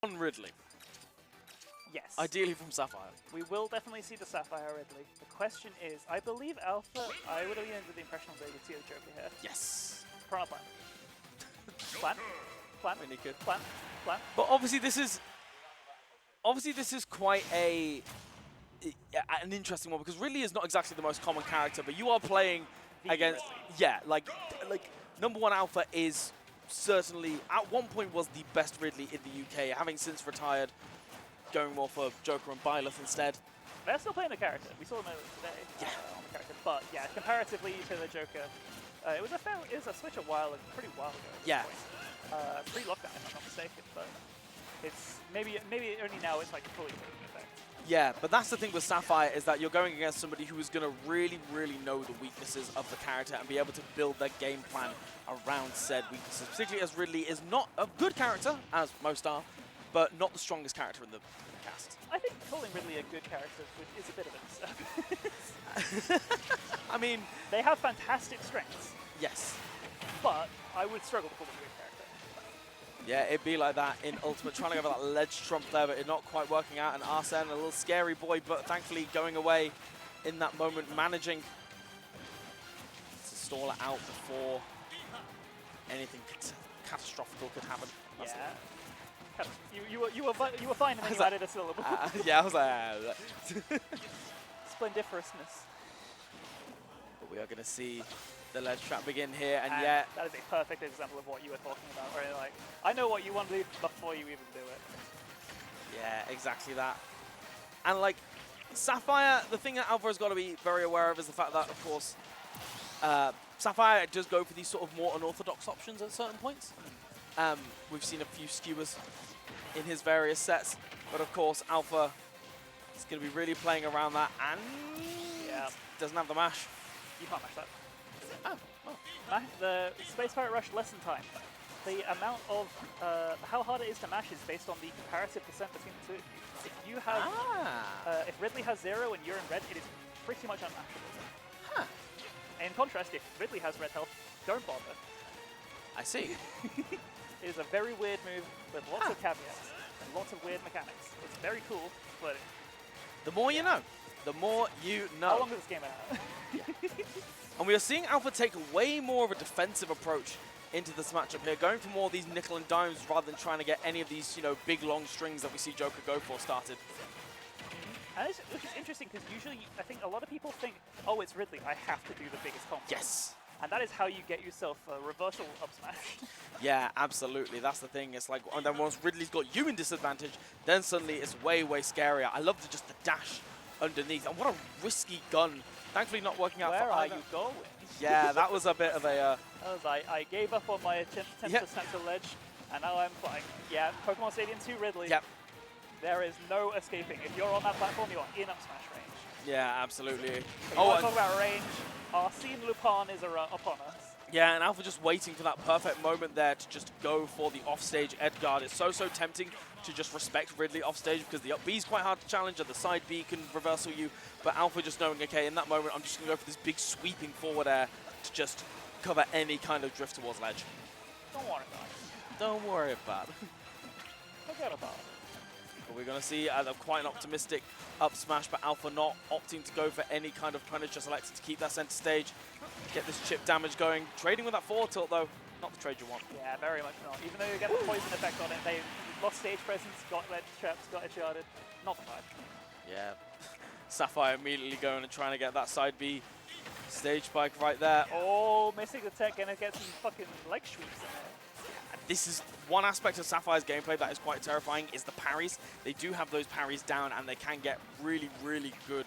on Ridley. Yes. Ideally from Sapphire. We will definitely see the Sapphire Ridley. The question is, I believe Alpha, I would have been under the impression they would see the Joker here. Yes. Plan. Plan. Plan. Really good. Plan. Plan. But obviously this is quite an interesting one, because Ridley is not exactly the most common character, but you are playing against like number one Alpha is certainly at one point was the best Ridley in the UK, having since retired, going more for Joker and Byleth instead. They're still playing the character. We saw them today on the character, but yeah, comparatively to the Joker, it was a switch a pretty while ago. Yeah. Pre-lockdown, if I'm not mistaken, but it's maybe only now it's like fully taking effect. Yeah, but that's the thing with Sapphire, is that you're going against somebody who is going to really, really know the weaknesses of the character and be able to build their game plan around said weaknesses, particularly as Ridley is not a good character, as most are, but not the strongest character in the cast. I think calling Ridley a good character is a bit of a misstep. I mean, they have fantastic strengths. Yes. But I would struggle to call them a good character. Yeah, it'd be like that in Ultimate, trying to go for that ledge trump there, but it not quite working out. And Arsene, a little scary boy, but thankfully going away in that moment, managing to stall it out before anything catastrophic could happen. That's You were fine, and then you added a syllable. Yeah, I was like, Splendiferousness. But we are going to see the ledge trap begin here, and that is a perfect example of what you were talking about, where you're like, I know what you want to do before you even do it. Yeah, exactly that. And like, Sapphire, the thing that Alpha has got to be very aware of is the fact that, of course, Sapphire does go for these sort of more unorthodox options at certain points. We've seen a few skewers in his various sets, but of course Alpha is going to be really playing around that, and doesn't have the mash. You can't mash that. Oh. The Space Pirate Rush lesson time. The amount of how hard it is to mash is based on the comparative percent between the two of you. If you have, if Ridley has 0 and you're in red, it is pretty much unmashable. Huh. In contrast, if Ridley has red health, don't bother. I see. It is a very weird move with lots of caveats and lots of weird mechanics. It's very cool, but the more you know. The more you know. How long is this game out? And we are seeing Alpha take way more of a defensive approach into this matchup here, going for more of these nickel and dimes rather than trying to get any of these, big long strings that we see Joker go for started. And which is interesting, because usually I think a lot of people think, oh, it's Ridley, I have to do the biggest combo. Yes. And that is how you get yourself a reversal up smash. Yeah, absolutely. That's the thing. It's like, and then once Ridley's got you in disadvantage, then suddenly it's way, way scarier. I love just the dash underneath. And what a risky gun. Thankfully not working out for either. Where are you going? Yeah, that was a bit of a... I gave up on my 10% to ledge, and now I'm flying. Yeah, Pokemon Stadium 2 Ridley. Yep. There is no escaping. If you're on that platform, you are in up smash range. Yeah, absolutely. Talk about range. Arsene Lupin is upon us. Yeah, and Alpha just waiting for that perfect moment there to just go for the offstage edge guard. It's so tempting to just respect Ridley offstage, because the up B is quite hard to challenge and the side B can reversal you. But Alpha just knowing, okay, in that moment, I'm just going to go for this big sweeping forward air to just cover any kind of drift towards ledge. Don't worry about it. Don't worry about it. Forget about it. But we're going to see quite an optimistic up smash, but Alpha not opting to go for any kind of punish, just electing to keep that center stage, get this chip damage going. Trading with that forward tilt, though, not the trade you want. Yeah, very much not. Even though you get the poison effect on it, they lost stage presence, got ledge traps, got edge guarded. Not the vibe. Yeah. Sapphire immediately going and trying to get that side B stage spike right there. Oh, missing the tech, and it gets some fucking leg sweeps in there. This is one aspect of Sapphire's gameplay that is quite terrifying, is the parries. They do have those parries down, and they can get really, really good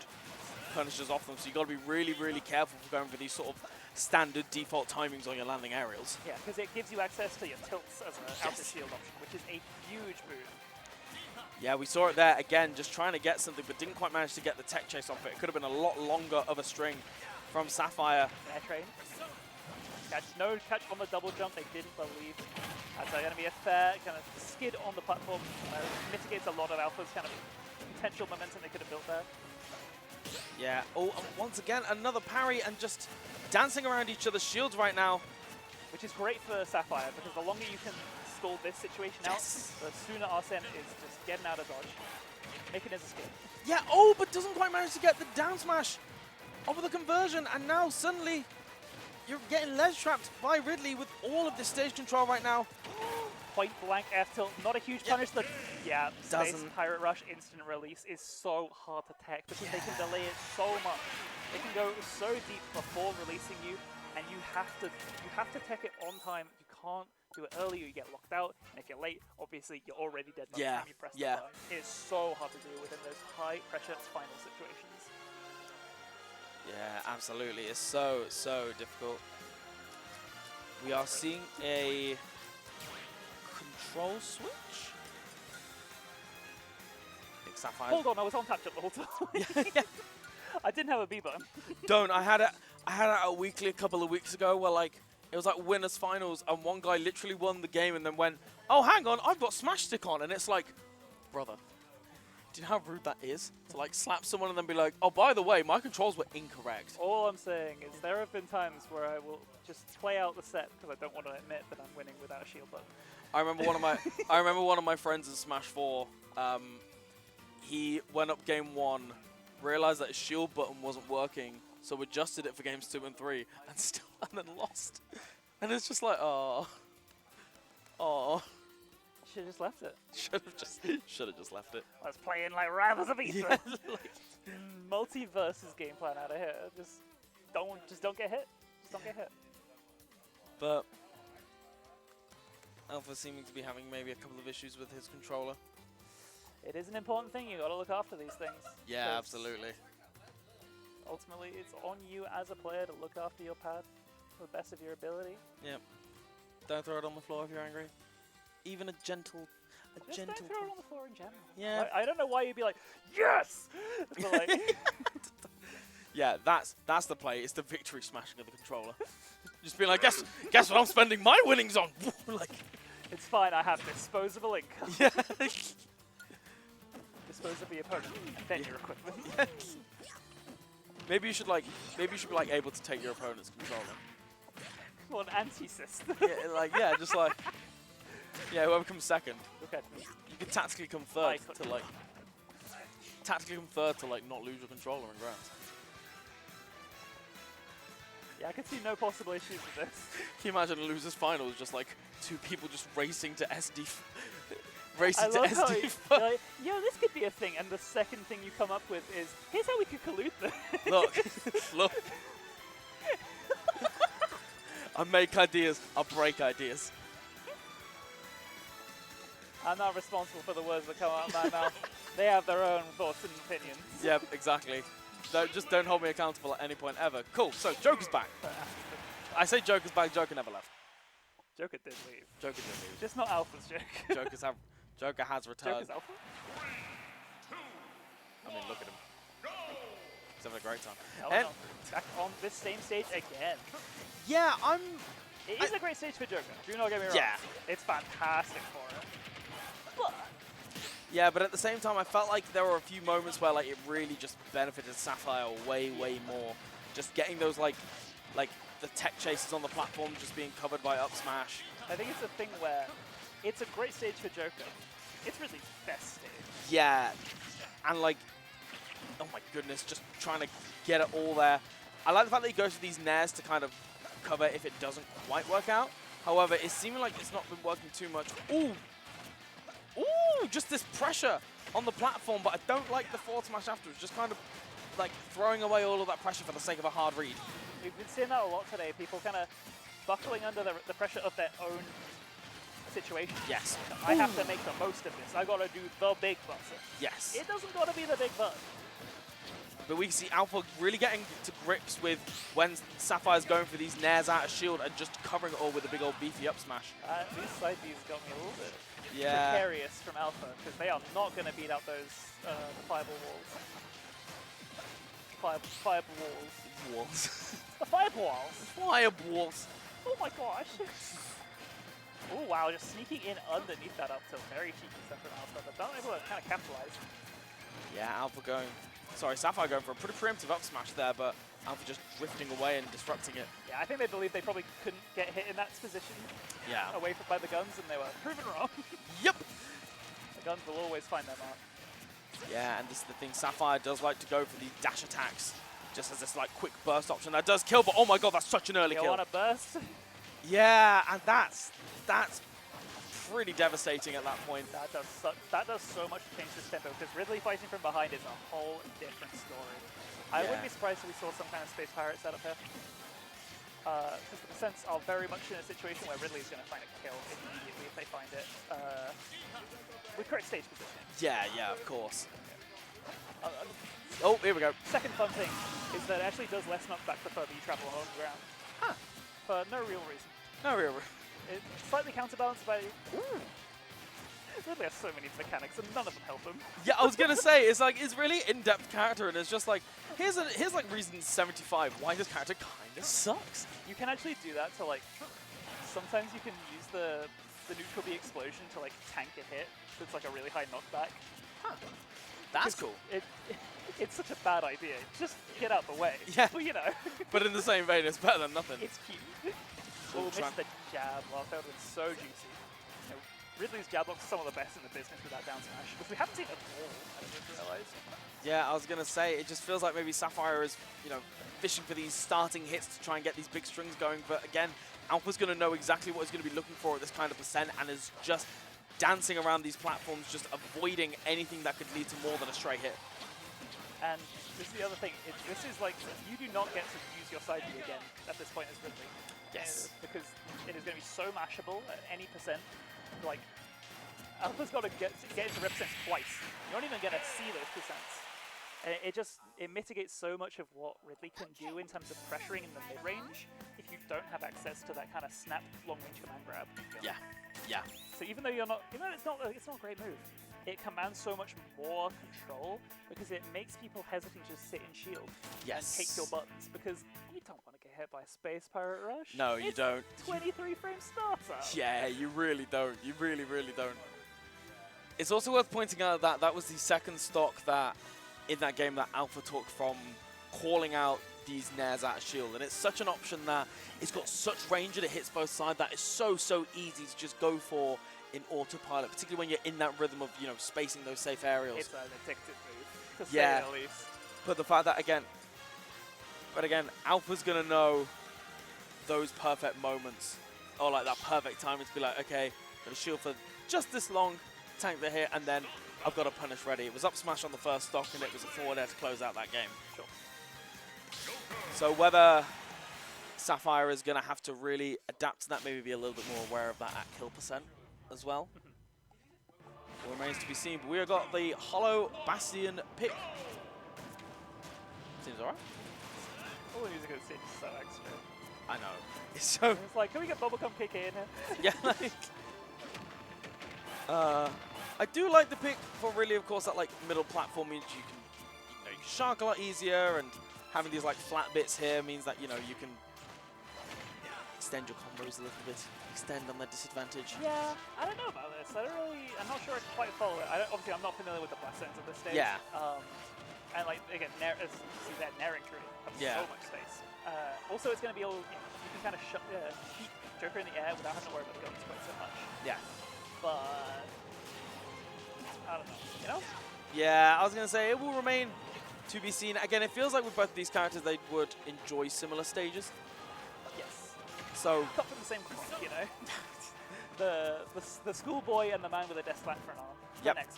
punishes off them. So you've got to be really, really careful for going for these sort of standard default timings on your landing aerials. Yeah, because it gives you access to your tilts as an outer shield option, which is a huge boon. Yeah, we saw it there again, just trying to get something, but didn't quite manage to get the tech chase off it. It could have been a lot longer of a string from Sapphire. Air train. No catch on the double jump, they didn't believe. That's going to be a fair kind of skid on the platform. Mitigates a lot of Alpha's kind of potential momentum they could have built there. Yeah, oh, and once again, another parry, and just dancing around each other's shields right now. Which is great for Sapphire, because the longer you can stall this situation out, the sooner Arsene is just getting out of dodge, making his escape. Yeah, oh, but doesn't quite manage to get the down smash over the conversion, and now suddenly you're getting ledge trapped by Ridley with all of this stage control right now. Point blank F tilt, not a huge punish. Space Pirate Rush instant release is so hard to tech because they can delay it so much. They can go so deep before releasing you, and you have to tech it on time. You can't do it early, you get locked out. And if you're late, obviously you're already dead by the time you press the button. It's so hard to do within those high pressure final situations. Yeah, absolutely. It's so difficult. We are seeing a control switch. Sapphire. Hold on, I was on tap jump the whole time. I didn't have a B button. I had it a weekly a couple of weeks ago where like it was like winners finals and one guy literally won the game and then went, oh hang on, I've got smash stick on, and it's like, brother, do you know how rude that is? To like slap someone and then be like, oh by the way, my controls were incorrect. All I'm saying is there have been times where I will just play out the set because I don't want to admit that I'm winning without a shield button. I remember one of my friends in Smash 4. He went up game 1, realized that his shield button wasn't working, so adjusted it for games 2 and 3, and then lost. And it's just like, oh. Should have just left it. Should have just left it. I was playing like Rivals of Eastern. Multi-versus game plan out of here. Just don't get hit. Just don't get hit. But Alpha seeming to be having maybe a couple of issues with his controller. It is an important thing. You got to look after these things. Yeah, absolutely. Ultimately, it's on you as a player to look after your pad to the best of your ability. Yep. Don't throw it on the floor if you're angry. Even a gentle. Just don't throw it on the floor in general. Yeah. Like, I don't know why you'd be like, yes! But like, yeah, that's the play. It's the victory smashing of the controller. Just being like, guess what I'm spending my winnings on. Like, it's fine. I have disposable income. Yeah. Dispose of the opponent and then your equipment. Maybe you should be like able to take your opponent's controller. Well, an anti-system. Just like. Yeah, whoever comes second. Okay. You could tactically come third to like not lose your controller in grounds. Yeah, I can see no possible issues with this. Can you imagine a losers finals just like two people just racing to SD? You're like, yo, this could be a thing, and the second thing you come up with is, here's how we could collude this. Look. I make ideas, I break ideas. I'm not responsible for the words that come out of my mouth. They have their own thoughts and opinions. Yep, exactly. Don't hold me accountable at any point ever. Cool, so Joker's back. I say Joker's back, Joker never left. Joker did leave. Joker did leave. Just not Alpha's Joker. Joker has returned. Joker's Alpha? I mean, look at him. He's having a great time. And back on this same stage again. Yeah, It is a great stage for Joker. Do not get me wrong. Yeah. It's fantastic for it. But yeah, but at the same time, I felt like there were a few moments where like it really just benefited Sapphire way more. Just getting those like the tech chases on the platform just being covered by up smash. I think it's a thing where it's a great stage for Joker. It's really best stage. Yeah, and like, oh my goodness, just trying to get it all there. I like the fact that he goes for these nairs to kind of cover if it doesn't quite work out. However, it's seeming like it's not been working too much. Ooh, just this pressure on the platform, but I don't like the forward smash afterwards. Just kind of like throwing away all of that pressure for the sake of a hard read. We've been seeing that a lot today. People kind of buckling under the pressure of their own situation. Yes. I have to make the most of this. I got to do the big button. Yes. It doesn't got to be the big button. But we can see Alpha really getting to grips with when Sapphire's going for these nairs out of shield and just covering it all with a big old beefy up smash. These side Bs got me a little bit precarious from Alpha because they are not going to beat out those the fireball walls. Walls. The fireballs. Fireballs. Oh my gosh. Oh wow, just sneaking in underneath that up tilt. Very cheeky stuff from Alpha, but not able to kind of capitalize. Yeah, Sapphire going for a pretty preemptive up smash there, but Alpha just drifting away and disrupting it. Yeah, I think they believe they probably couldn't get hit in that position. Yeah. away by the guns, and they were proven wrong. Yep. The guns will always find their mark. Yeah, and this is the thing. Sapphire does like to go for these dash attacks, just as this like quick burst option that does kill. But oh my god, that's such an early You kill. want to burst? Yeah, and that's pretty devastating at that point. That does so much to change this tempo, because Ridley fighting from behind is a whole different story. I wouldn't be surprised if we saw some kind of Space Pirate setup here. Because the percents are very much in a situation where Ridley's going to find a kill immediately if they find it. With correct stage position. Yeah, of course. Oh, here we go. Second fun thing is that it actually does less knockback the further you travel along the ground. Huh. For no real reason. No real. It's slightly counterbalanced by... Ridley has so many mechanics and none of them help him. Yeah, I was gonna say, it's like, it's really in-depth character, and it's just like, here's like reason 75 why this character kinda sucks. You can actually do that to like, sometimes you can use the neutral B explosion to like tank a hit, so it's like a really high knockback. Huh. That's cool. It's such a bad idea. Just get out the way. Yeah. Well, you know. But in the same vein, it's better than nothing. It's cute. Oh, missed the jab. Well, that was so juicy. You know, Ridley's jab looks some of the best in the business with that down smash, because we haven't seen it all, I just realized. Yeah, I was gonna say, it just feels like maybe Sapphire is, fishing for these starting hits to try and get these big strings going. But again, Alpha's gonna know exactly what he's gonna be looking for at this kind of percent, and is just dancing around these platforms, just avoiding anything that could lead to more than a straight hit. And this is the other thing. This is like, you do not get to use your side B again at this point as Ridley. Yes. Because it is going to be so mashable at any percent. Like, Alpha's got to get into represents twice. You're not even going to see those percents. And it mitigates so much of what Ridley can do in terms of pressuring in the mid-range if you don't have access to that kind of snap long-range command grab. Yeah. So even though it's not a great move, it commands so much more control because it makes people hesitant to just sit in shield and take your buttons, because you don't want to get hit by a Space Pirate Rush. No, you don't. 23 frame startup. Yeah, you really don't. You really, really don't. It's also worth pointing out that that was the second stock that in that game that Alpha took from calling out these nairs out of shield, and it's such an option that it's got such range and it hits both sides that it's so easy to just go for in autopilot, particularly when you're in that rhythm of, spacing those safe aerials. It's an addictive move, to say the least. But the fact that, again, Alpha's going to know those perfect moments, or like that perfect timing to be like, okay, I'm going to shield for just this long, tank the hit, and then I've got to punish ready. It was up smash on the first stock, and it was a forward air to close out that game. Sure. So whether Sapphire is going to have to really adapt to that, maybe be a little bit more aware of that at kill percent as well, remains to be seen. But we have got the Hollow Bastion pick. Seems alright. All the music is so extra. I know. It's so. It's like, can we get Bubblegum KK in here? Yeah, like. I do like the pick for really, of course, that like middle platform means you can, you can shark a lot easier, and having these like flat bits here means that you can extend your combos a little bit, extend on their disadvantage. Yeah, I don't know about this. I'm not sure I can quite follow it. Obviously, I'm not familiar with the blast ends at this stage. Yeah. And like, again, as you see that Naring through so much space. Also, it's going to be all, you can kind of keep Joker in the air without having to worry about the guns quite so much. Yeah. But, I don't know, Yeah, I was going to say, it will remain to be seen. Again, it feels like with both of these characters, they would enjoy similar stages. Yes. So. Cut from the same cloth, the schoolboy and the man with a desk lamp for an arm. Yep. Next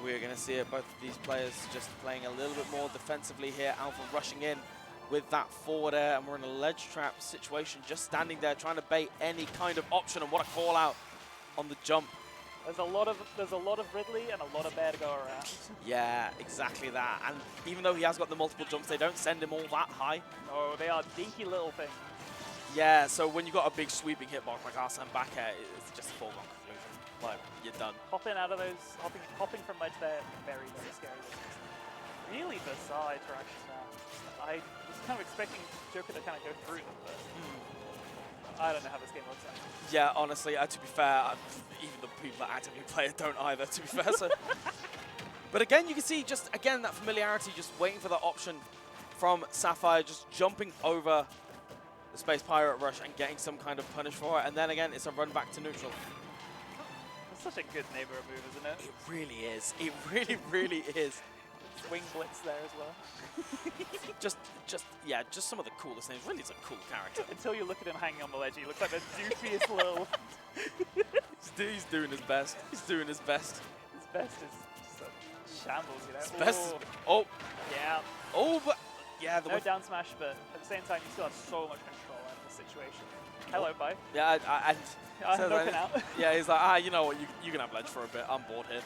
We're going to see it, both of these players just playing a little bit more defensively here. Alpha rushing in with that forward air, and we're in a ledge trap situation, just standing there trying to bait any kind of option, and what a call out on the jump. There's a lot of Ridley and a lot of bear to go around. Yeah, exactly that. And even though he has got the multiple jumps, they don't send him all that high. No, they are dinky little things. Yeah, so when you've got a big sweeping hitbox like Arsene back air, it's just a foregone conclusion. Like, you're done. Hopping out of those, hopping from ledge there, very, very scary. Really bizarre interaction now. I was kind of expecting Joker to kind of go through them, but I don't know how this game looks like. Yeah, honestly, to be fair, even the people that actively play it don't either, to be fair. So. But again, you can see just, again, that familiarity, just waiting for that option from Sapphire, just jumping over the Space Pirate Rush and getting some kind of punish for it. And then again, it's a run back to neutral. That's such a good neighborhood move, isn't it? It really is. It really, really is. Swing blitz there as well. just some of the coolest names. Really, it's a cool character. Until you look at him hanging on the ledge, he looks like the doofiest little... He's doing his best. He's doing his best. His best is just a shambles, you know? His best is, oh. Yeah. Oh, but... Yeah, no down smash, but at the same time, you still have so much control out of the situation. Hello, bye. Yeah, no out. Yeah, he's like, you know what, you can have ledge for a bit. I'm bored here.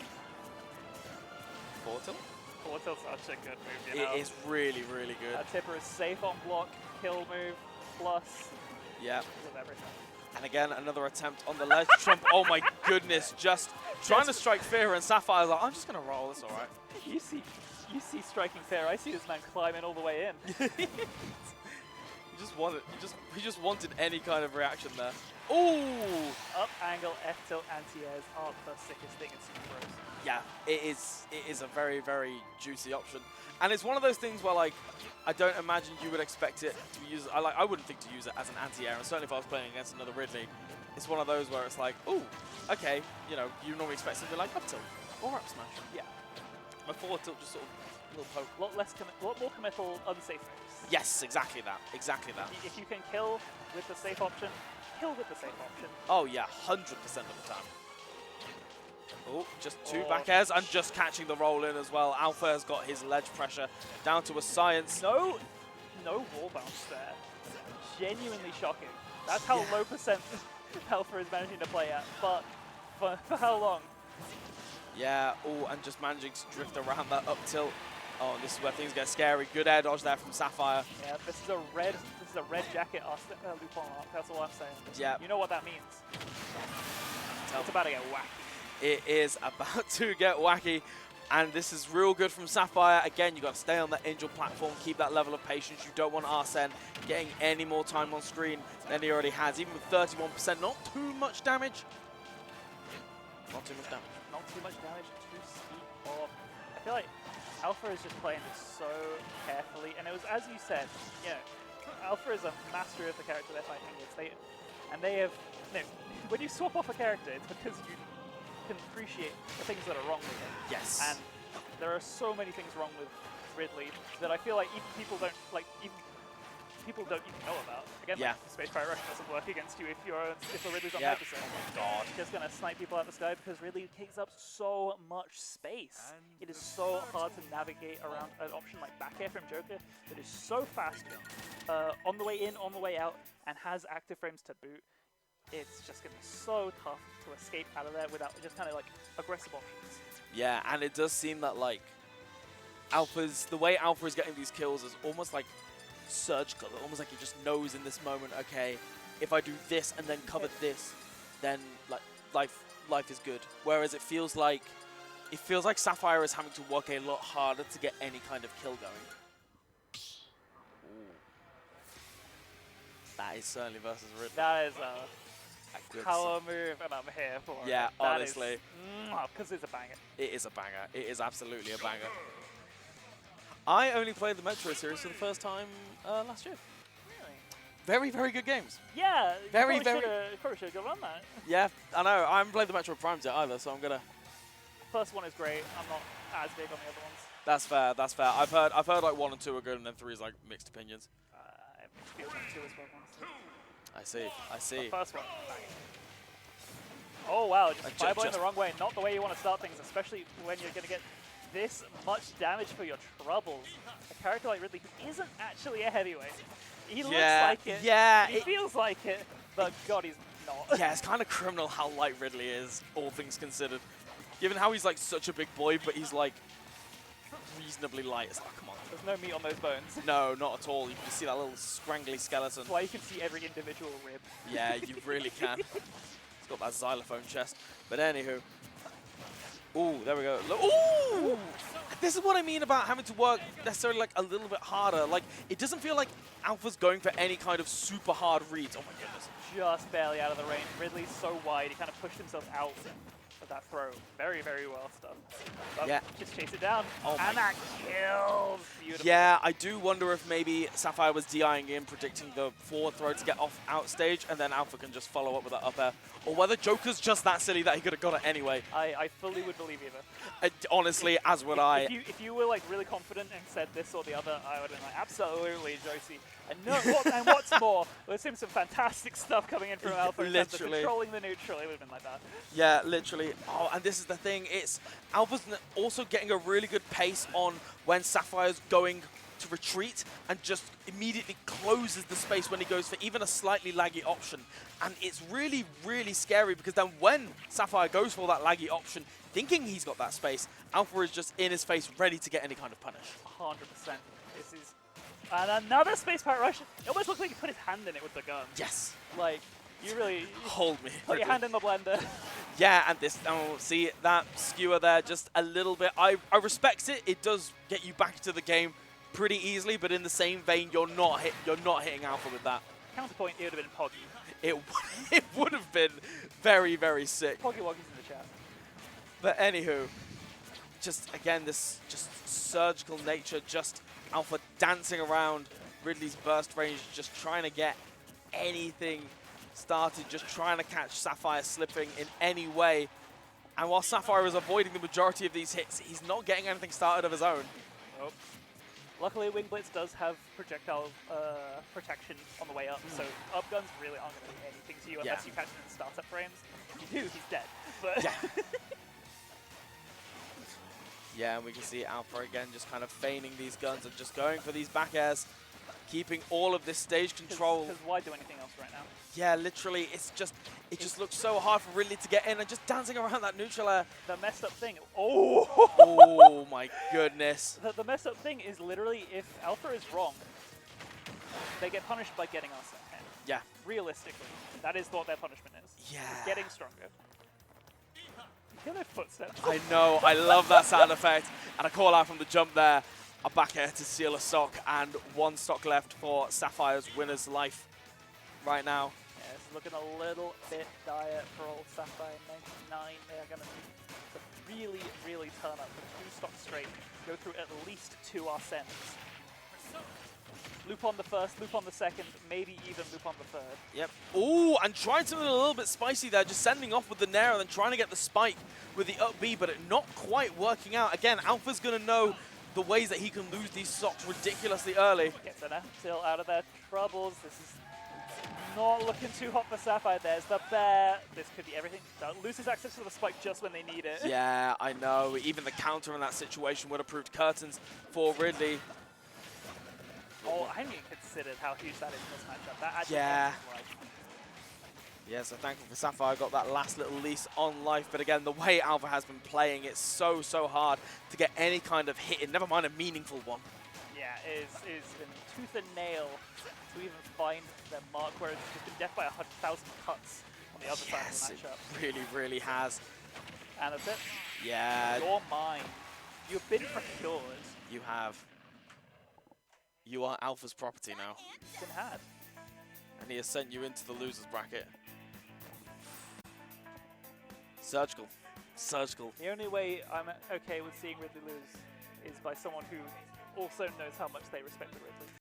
Forward tilt? Forward tilt's such a good move, you know? It is really, really good. Tipper is safe on block, kill move, plus... Yeah. With everything. And again, another attempt on the ledge. Trump, oh my goodness, just trying to strike fear, and Sapphire's like, I'm just going to roll, it's all right. You see striking fair. I see this man climbing all the way in. He just wanted any kind of reaction there. Ooh! Up angle, F tilt, anti-airs are the sickest thing in Super Bros. Yeah, it is a very, very juicy option. And it's one of those things where, like, I don't imagine you would expect it to be used. I wouldn't think to use it as an anti-air, and certainly if I was playing against another Ridley, it's one of those where it's like, ooh, okay, you know, you normally expect something like up tilt or up smash. Yeah. My forward tilt just sort of a little poke. Lot more committal, unsafe moves. Yes, exactly that. Exactly that. If you can kill with the safe option, kill with the safe option. Oh yeah, 100% of the time. Oh, just two back airs and just catching the roll in as well. Alpha has got his ledge pressure down to a science. No wall bounce there. Genuinely shocking. That's how low percent Alpha is managing to play at. But for how long? Yeah, oh, and just managing to drift around that up tilt. Oh, and this is where things get scary. Good air dodge there from Sapphire. Yeah, this is a red jacket Lupin arc, that's all I'm saying. Yeah. You know what that means. It's about to get wacky. It is about to get wacky, and this is real good from Sapphire. Again, you got to stay on that Angel platform, keep that level of patience. You don't want Arsene getting any more time on screen than he already has. Even with 31%, not too much damage. Not too much damage. Not too much damage to speak of. I feel like Alpha is just playing this so carefully, and it was, as you said, you know, Alpha is a master of the character they're fighting against. They have, you know, when you swap off a character, it's because you can appreciate the things that are wrong with it. Yes. And there are so many things wrong with Ridley that I feel like even people don't even know about. Again, yeah. Like, Space Pirate Rush doesn't work against you if the Ridley's on 9%. God. It's just gonna snipe people out the sky because Ridley takes up so much space. It is so hard to navigate around an option like back air from Joker that is so fast on the way in, on the way out, and has active frames to boot. It's just gonna be so tough to escape out of there without just kind of like aggressive options. Yeah, and it does seem that like the way Alpha is getting these kills is almost like surgical, almost like he just knows in this moment, okay, if I do this and then cover this, then like life is good. Whereas it feels like Sapphire is having to work a lot harder to get any kind of kill going. Ooh. That is certainly versus Ridley. That is a power move, and I'm here for it. Yeah, honestly. Because it's a banger. It is a banger. It is absolutely a banger. I only played the Metro series for the first time last year. Really? Very, very good games. Yeah, very. You probably should have run that. Yeah, I know. I haven't played the Metro Primes yet either, so I'm gonna. First one is great. I'm not as big on the other ones. That's fair. That's fair. I've heard like 1 and 2 are good, and then 3 is like mixed opinions. I have mixed feelings on 2 as well, honestly. I see. The first one, bang. Oh wow, just just fireballing the wrong way. Not the way you want to start things, especially when you're going to get this much damage for your troubles. A character like Ridley who isn't actually a heavyweight. He looks like it. Yeah. He feels like it, but God, he's not. Yeah, it's kind of criminal how light Ridley is, all things considered. Given how he's like such a big boy, but he's like reasonably light. It's like, come on. There's no meat on those bones. No, not at all. You can just see that little scrangly skeleton. That's why you can see every individual rib. Yeah, you really can. It's got that xylophone chest. But anywho. Ooh, there we go. Look, ooh! This is what I mean about having to work necessarily like a little bit harder. Like, it doesn't feel like Alpha's going for any kind of super hard reads. Oh my goodness. Just barely out of the range. Ridley's so wide, he kind of pushed himself out of that throw. Very, very well done. But Yeah. just chase it down. Oh and that kills. Beautiful. Yeah, I do wonder if maybe Sapphire was DIing in, predicting the forward throw to get off out stage, and then Alpha can just follow up with that up air. Or whether Joker's just that silly that he could have got it anyway. I fully would believe either. Honestly, as would I. If you were like really confident and said this or the other, I would have been like, absolutely, Josie. And no, and what's more, we're seeing some fantastic stuff coming in from Alpha in terms of controlling the neutral. It would have been like that. Yeah, literally. Oh, and this is the thing. It's Alpha's also getting a really good pace on when Sapphire's going to retreat and just immediately closes the space when he goes for even a slightly laggy option. And it's really, really scary because then when Sapphire goes for that laggy option, thinking he's got that space, Alpha is just in his face, ready to get any kind of punish. 100%. This is... And another Space Pirate Rush. It almost looked like he put his hand in it with the gun. Yes. Like, you really... Hold me. Put your hand in the blender. Yeah, and this, oh, see that skewer there just a little bit. I respect it. It does get you back to the game pretty easily, but in the same vein, you're not hitting Alpha with that. Counterpoint, it would have been Poggy. It would have been very, very sick. Poggy Woggy's in the chat. But anywho, just again, this just surgical nature, just Alpha dancing around Ridley's burst range, just trying to get anything started, just trying to catch Sapphire slipping in any way. And while Sapphire is avoiding the majority of these hits, he's not getting anything started of his own. Nope. Luckily, Wing Blitz does have projectile protection on the way up, so up guns really aren't going to do anything to you unless you catch him in startup frames. If you do, he's dead. But yeah. Yeah, and we can see Alpha again just kind of feigning these guns and just going for these back airs, keeping all of this stage control. Because why do anything else right now? Yeah, literally, it just looks so hard for Ridley to get in and just dancing around that neutral air. The messed up thing. Oh! Oh my goodness. The messed up thing is literally if Alpha is wrong, they get punished by getting us in hand. Yeah. Realistically, that is what their punishment is. Yeah. It's getting stronger. Hear their footsteps. I know, I love that sound effect. And a call out from the jump there. A back air to seal a stock, and one stock left for Sapphire's winner's life right now. Yeah, it's looking a little bit dire for old Sapphire. 99, they're going to really, really turn up with 2 stocks straight. Go through at least 2 Arsens. Loop on the first, loop on the second, maybe even loop on the third. Yep. Ooh, and trying something a little bit spicy there, just sending off with the Nair and then trying to get the spike with the up B, but it not quite working out. Again, Alpha's going to know the ways that he can lose these stocks ridiculously early. Gets an still out of their troubles. This is not looking too hot for Sapphire. There's the bear. This could be everything. Loses access to the spike just when they need it. Yeah, I know. Even the counter in that situation would have proved curtains for Ridley. Oh, I hadn't even considered how huge that is in this matchup. That actually Yeah, so thankful for Sapphire got that last little lease on life. But again, the way Alpha has been playing, it's so hard to get any kind of hit in, never mind a meaningful one. Yeah, it's been tooth and nail to even find their mark, where it's just been death by 100,000 cuts on the other side of the matchup. It really has. And that's it. Yeah. You're mine. You've been procured. You have. You are Alpha's property now. It's been had. And he has sent you into the loser's bracket. Surgical. Surgical. The only way I'm okay with seeing Ridley lose is by someone who also knows how much they respect the Ridley.